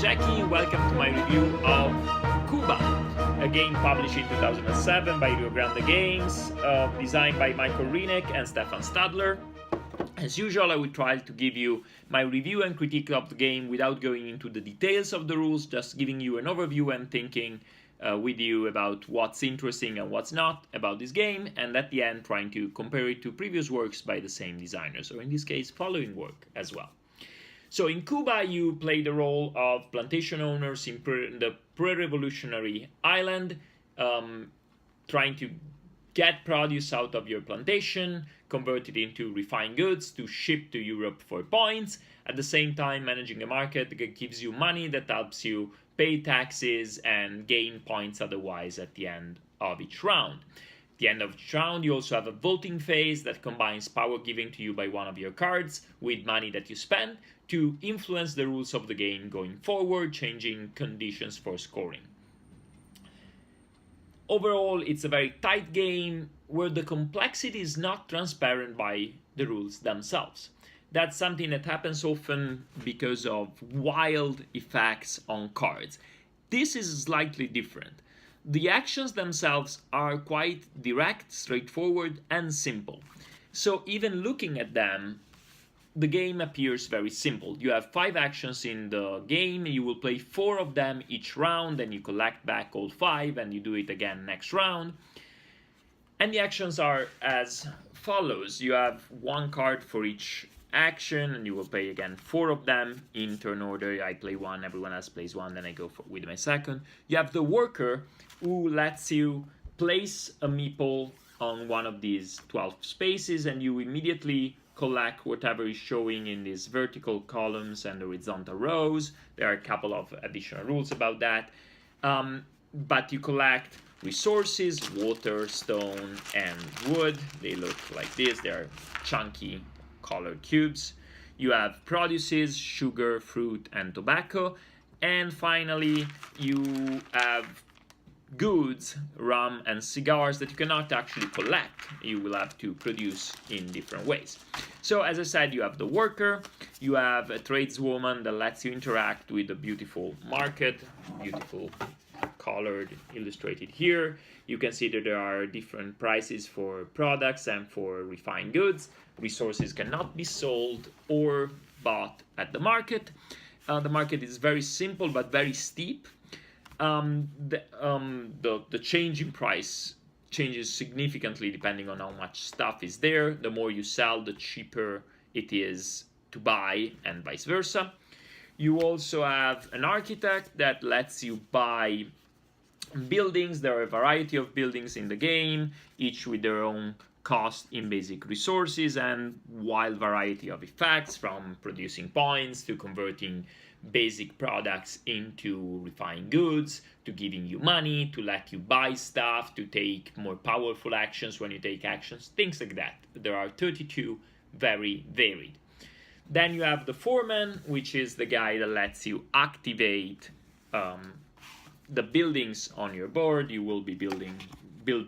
Geki. Welcome to my review of Cuba, a game published in 2007 by Rio Grande Games, designed by Michael Renick and Stefan Stadler. As usual, I will try to give you my review and critique of the game without going into the details of the rules, just giving you an overview and thinking with you about what's interesting and what's not about this game, and at the end trying to compare it to previous works by the same designers, or in this case, following work as well. So in Cuba, you play the role of plantation owners in the pre-revolutionary island, trying to get produce out of your plantation, convert it into refined goods to ship to Europe for points, at the same time managing a market that gives you money that helps you pay taxes and gain points otherwise at the end of each round. At the end of each round, you also have a voting phase that combines power given to you by one of your cards with money that you spend to influence the rules of the game going forward, changing conditions for scoring. Overall, it's a very tight game where the complexity is not transparent by the rules themselves. That's something that happens often because of wild effects on cards. This is slightly different. The actions themselves are quite direct, straightforward, and simple. So even looking at them, the game appears very simple. You have 5 actions in the game, you will play 4 of them each round, and you collect back all 5, and you do it again next round. And the actions are as follows. You have 1 card for each action, and you will play again 4 of them in turn order. I play 1, everyone else plays 1, then I go with my second. You have the worker, who lets you place a meeple on one of these 12 spaces, and you immediately collect whatever is showing in these vertical columns and horizontal rows. There are a couple of additional rules about that. But you collect resources, water, stone, and wood. They look like this. They are chunky colored cubes. You have produces, sugar, fruit, and tobacco. And finally, you have goods, rum, and cigars that you cannot actually collect. You will have to produce in different ways. So as I said, you have the worker, you have a tradeswoman that lets you interact with the beautiful market, beautiful colored, illustrated here. You can see that there are different prices for products and for refined goods. Resources cannot be sold or bought at the market. The market is very simple but very steep. The change in price changes significantly depending on how much stuff is there. The more you sell, the cheaper it is to buy, and vice versa. You also have an architect that lets you buy buildings. There are a variety of buildings in the game, each with their own cost in basic resources and wild variety of effects, from producing points to converting basic products into refined goods, to giving you money, to let you buy stuff, to take more powerful actions when you take actions, things like that. There are 32, very varied. Then you have the Foreman, which is the guy that lets you activate the buildings on your board. You will be build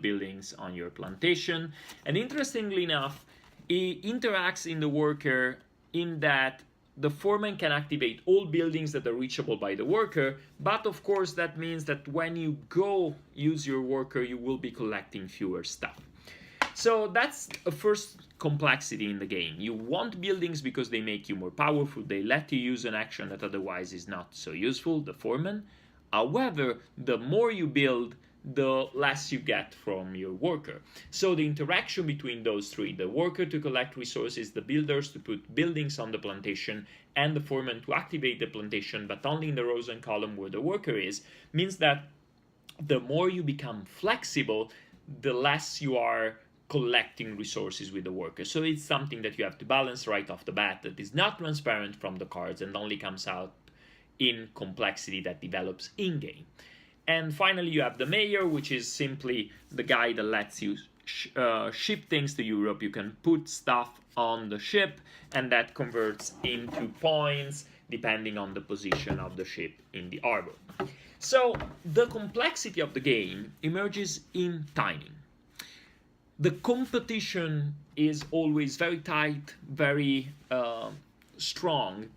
buildings on your plantation. And interestingly enough, it interacts in the worker in that the foreman can activate all buildings that are reachable by the worker, but of course that means that when you go use your worker, you will be collecting fewer stuff. So that's a first complexity in the game. You want buildings because they make you more powerful. They let you use an action that otherwise is not so useful, the foreman. However, the more you build, the less you get from your worker. So the interaction between those three, the worker to collect resources, the builders to put buildings on the plantation, and the foreman to activate the plantation, but only in the rows and column where the worker is, means that the more you become flexible, the less you are collecting resources with the worker. So it's something that you have to balance right off the bat, that is not transparent from the cards and only comes out in complexity that develops in-game. And finally, you have the mayor, which is simply the guy that lets you ship things to Europe. You can put stuff on the ship, and that converts into points depending on the position of the ship in the harbor. So the complexity of the game emerges in timing. The competition is always very tight, very strong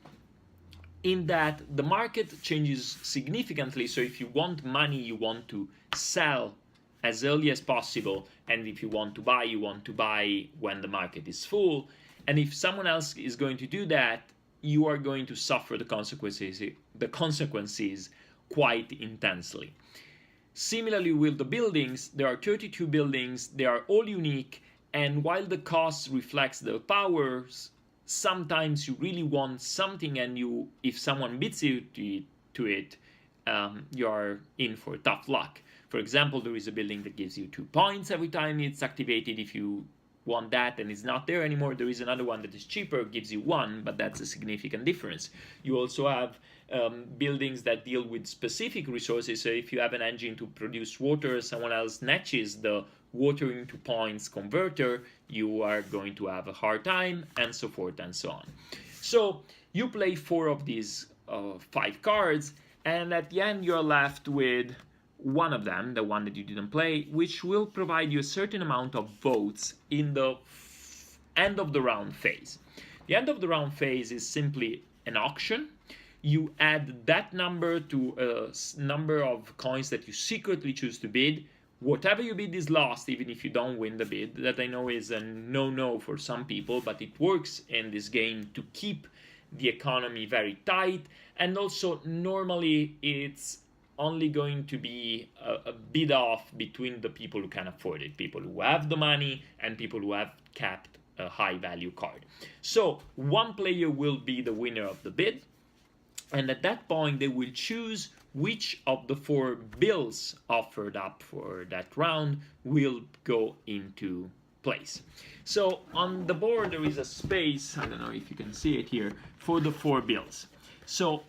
in that the market changes significantly. So if you want money, you want to sell as early as possible, and if you want to buy, you want to buy when the market is full. And if someone else is going to do that, you are going to suffer the consequences quite intensely. Similarly with the buildings, there are 32 buildings, they are all unique, and while the cost reflects the powers, sometimes you really want something, and if someone beats you to it, you are in for tough luck. For example, there is a building that gives you 2 points every time it's activated. If you want that and it's not there anymore, there is another one that is cheaper, gives you 1, but that's a significant difference. You also have buildings that deal with specific resources. So if you have an engine to produce water, someone else snatches the water into points converter, you are going to have a hard time, and so forth and so on. So you play 4 of these 5 cards, and at the end you're left with one of them, the one that you didn't play, which will provide you a certain amount of votes in the end of the round phase. The end of the round phase is simply an auction. You add that number to a number of coins that you secretly choose to bid. Whatever you bid is lost, even if you don't win the bid. That I know is a no-no for some people, but it works in this game to keep the economy very tight, and also normally it's only going to be a bid off between the people who can afford it, people who have the money and people who have capped a high value card. So one player will be the winner of the bid, and at that point they will choose which of the 4 bills offered up for that round will go into place. So on the board there is a space, I don't know if you can see it here, for the 4 bills. So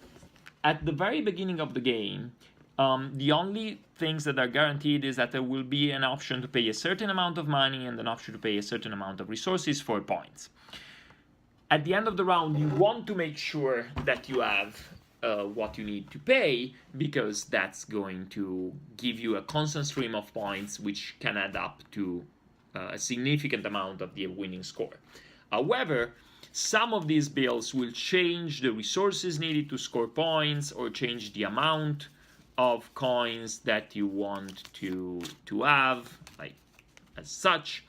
at the very beginning of the game, the only things that are guaranteed is that there will be an option to pay a certain amount of money and an option to pay a certain amount of resources for points. At the end of the round, you want to make sure that you have what you need to pay, because that's going to give you a constant stream of points which can add up to a significant amount of the winning score. However, some of these bills will change the resources needed to score points, or change the amount of coins that you want to have, like as such.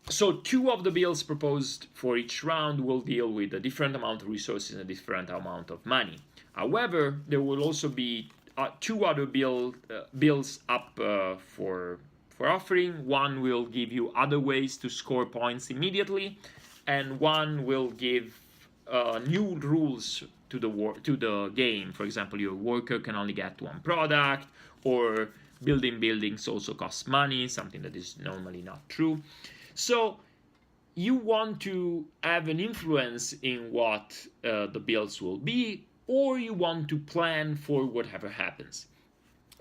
So 2 of the bills proposed for each round will deal with a different amount of resources and a different amount of money. However, there will also be 2 other bills up for offering. One will give you other ways to score points immediately, and one will give new rules to the game. For example, your worker can only get 1 product, or building buildings also cost money, something that is normally not true. So you want to have an influence in what the bills will be, or you want to plan for whatever happens.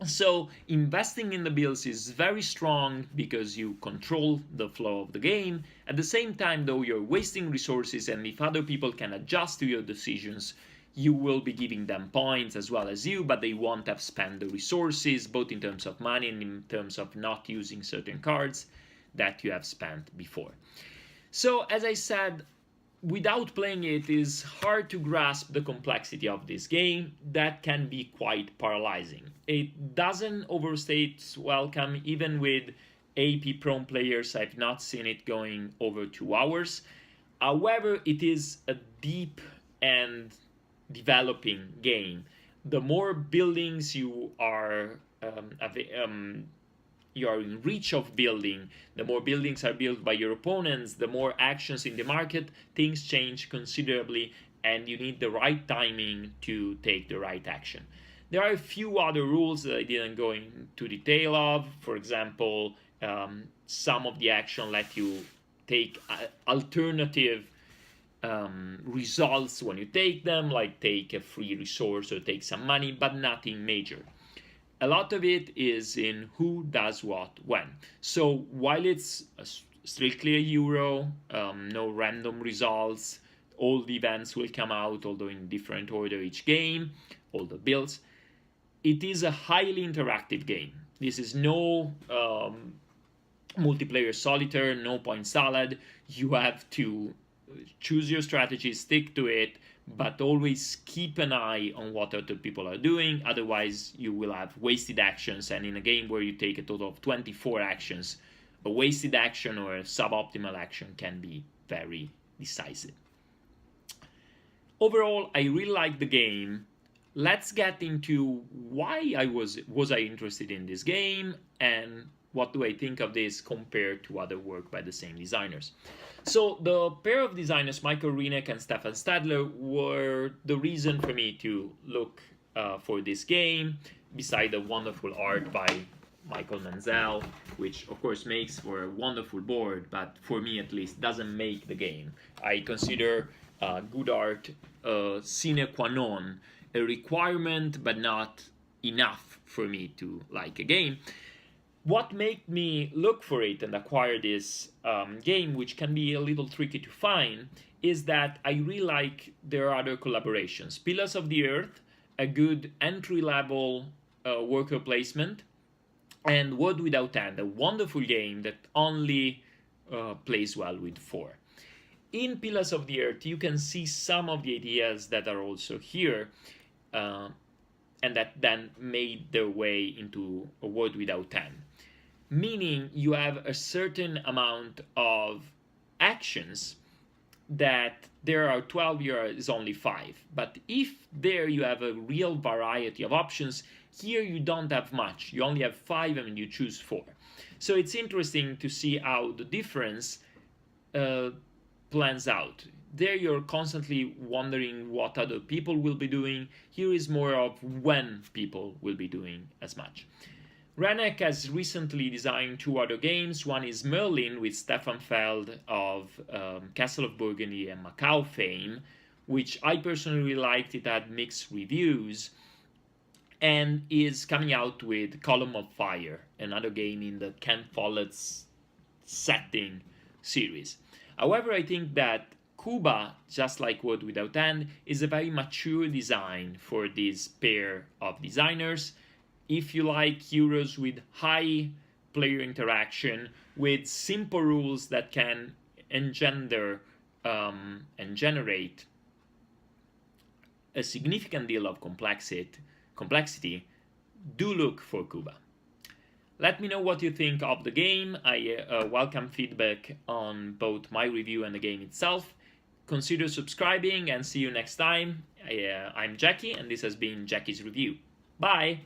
So investing in the bills is very strong because you control the flow of the game. At the same time, though, you're wasting resources, and if other people can adjust to your decisions, you will be giving them points as well as you, but they won't have spent the resources, both in terms of money and in terms of not using certain cards that you have spent before. So as I said, without playing it is hard to grasp the complexity of this game. That can be quite paralyzing. It doesn't overstay its welcome. Even with AP prone players, I've not seen it going over 2 hours. However, it is a deep and developing game. The more buildings you are in reach of building, the more buildings are built by your opponents, the more actions in the market, things change considerably, and you need the right timing to take the right action. There are a few other rules that I didn't go into detail of. For example, some of the action let you take alternative results when you take them, like take a free resource or take some money, but nothing major. A lot of it is in who does what when. So while it's strictly a Euro, no random results, all the events will come out, although in different order each game, all the bills. It is a highly interactive game. This is no multiplayer solitaire, no point salad. You have to choose your strategy, stick to it, but always keep an eye on what other people are doing. Otherwise, you will have wasted actions, and in a game where you take a total of 24 actions, a wasted action or a suboptimal action can be very decisive. Overall, I really like the game. Let's get into why was I interested in this game, and what do I think of this compared to other work by the same designers. So the pair of designers, Michael Rieneck and Stefan Stadler, were the reason for me to look for this game, beside the wonderful art by Michael Menzel, which of course makes for a wonderful board, but for me at least doesn't make the game. I consider good art sine qua non, a requirement but not enough for me to like a game. What made me look for it and acquire this game, which can be a little tricky to find, is that I really like their other collaborations. Pillars of the Earth, a good entry-level worker placement, and World Without End, a wonderful game that only plays well with 4. In Pillars of the Earth, you can see some of the ideas that are also here, and that then made their way into a World Without End. Meaning you have a certain amount of actions that there are 12, here is only 5. But if there you have a real variety of options, here you don't have much. You only have 5 and you choose 4. So it's interesting to see how the difference plans out. There you're constantly wondering what other people will be doing. Here is more of when people will be doing as much. Rieneck has recently designed 2 other games. One is Merlin with Stefan Feld of Castle of Burgundy and Macau fame, which I personally really liked. It had mixed reviews, and is coming out with Column of Fire, another game in the Ken Follett's setting series. However, I think that Cuba, just like World Without End, is a very mature design for this pair of designers. If you like Euros with high player interaction, with simple rules that can engender and generate a significant deal of complexity, do look for Cuba. Let me know what you think of the game. I welcome feedback on both my review and the game itself. Consider subscribing, and see you next time. I'm Geki, and this has been Geki's Review. Bye!